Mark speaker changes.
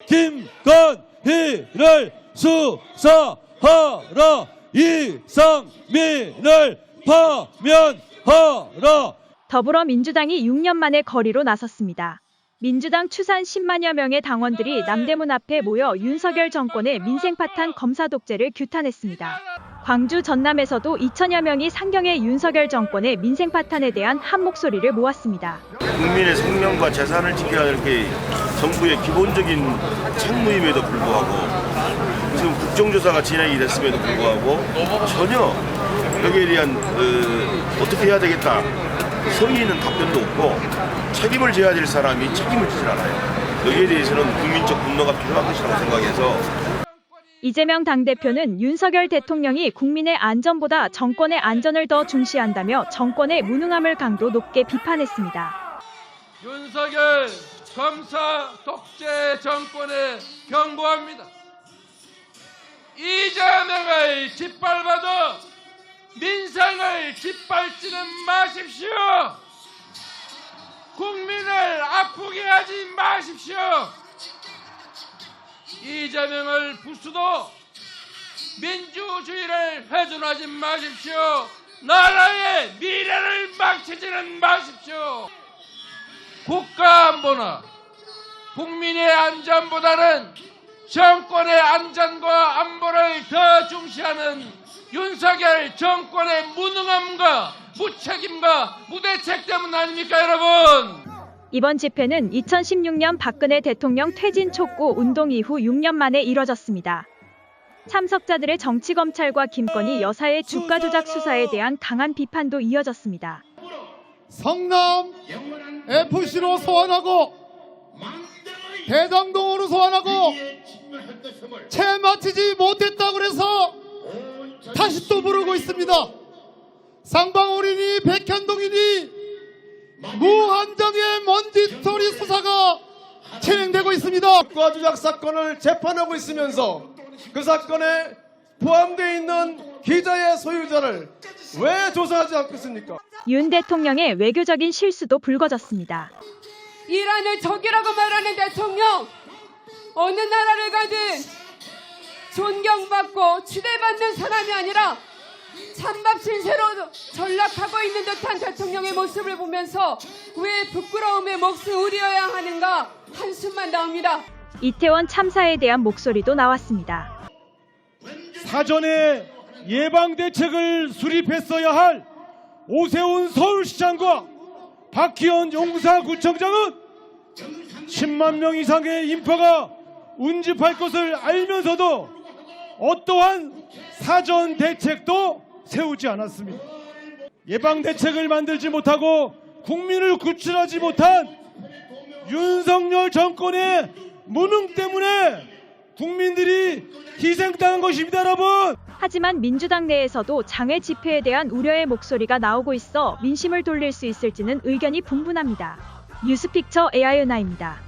Speaker 1: 김건희를 수사하라. 이상민을 파면하라.
Speaker 2: 더불어민주당이 6년 만에 거리로 나섰습니다. 민주당 추산 10만여 명의 당원들이 남대문 앞에 모여 윤석열 정권의 민생파탄 검사 독재를 규탄했습니다. 광주 전남에서도 2천여 명이 상경의 윤석열 정권의 민생파탄에 대한 한 목소리를 모았습니다.
Speaker 3: 국민의 생명과 재산을 지켜야 할 게 정부의 기본적인 책무임에도 불구하고 지금 국정조사가 진행이 됐음에도 불구하고 전혀 여기에 대한 어떻게 해야 되겠다 성의 있는 답변도 없고 책임을 져야 될 사람이 책임을 지질 않아요. 여기에 대해서는 국민적 분노가 필요한 것이라고 생각해서
Speaker 2: 이재명 당대표는 윤석열 대통령이 국민의 안전보다 정권의 안전을 더 중시한다며 정권의 무능함을 강도 높게 비판했습니다.
Speaker 4: 윤석열 검사 독재 정권에 경고합니다. 이재명을 짓밟아도 민생을 짓밟지는 마십시오. 국민을 아프게 하지 마십시오. 이재명을 부수도 민주주의를 훼손하지 마십시오. 나라의 미래를 망치지는 마십시오. 국가 안보나 국민의 안전보다는 정권의 안전과 안보를 더 중시하는 윤석열 정권의 무능함과 무책임과 무대책 때문 아닙니까, 여러분?
Speaker 2: 이번 집회는 2016년 박근혜 대통령 퇴진 촉구 운동 이후 6년 만에 이뤄졌습니다. 참석자들의 정치검찰과 김건희 여사의 주가 조작 수사에 대한 강한 비판도 이어졌습니다.
Speaker 5: 성남 FC로 소환하고 대장동으로 소환하고 채 마치지 못했다고 해서 다시 또 부르고 있습니다. 쌍방울이니 백현동이니 무한정의 먼지털이 수사가 진행되고 있습니다.
Speaker 6: 주가 조작 사건을 재판하고 있으면서 그 사건에 포함되어 있는 기자의 소유자를 왜 조사하지 않고 있습니까?
Speaker 2: 윤 대통령의 외교적인 실수도 불거졌습니다.
Speaker 7: 이란을 적이라고 말하는 대통령, 어느 나라를 가든 존경받고 추대받는 사람이 아니라 찬밥 신세로 전락하고 있는 듯한 대통령의 모습을 보면서 왜 부끄러움에 몫을 우려야 하는가 한숨만 나옵니다.
Speaker 2: 이태원 참사에 대한 목소리도 나왔습니다.
Speaker 1: 사전에 예방대책을 수립했어야 할 오세훈 서울시장과 박희원 용사구청장은 10만 명 이상의 인파가 운집할 것을 알면서도 어떠한 사전 대책도 세우지 않았습니다. 예방대책을 만들지 못하고 국민을 구출하지 못한 윤석열 정권의 무능 때문에 국민들이 희생당한 것입니다, 여러분.
Speaker 2: 하지만 민주당 내에서도 장외 집회에 대한 우려의 목소리가 나오고 있어 민심을 돌릴 수 있을지는 의견이 분분합니다. 뉴스픽처 AI은하입니다.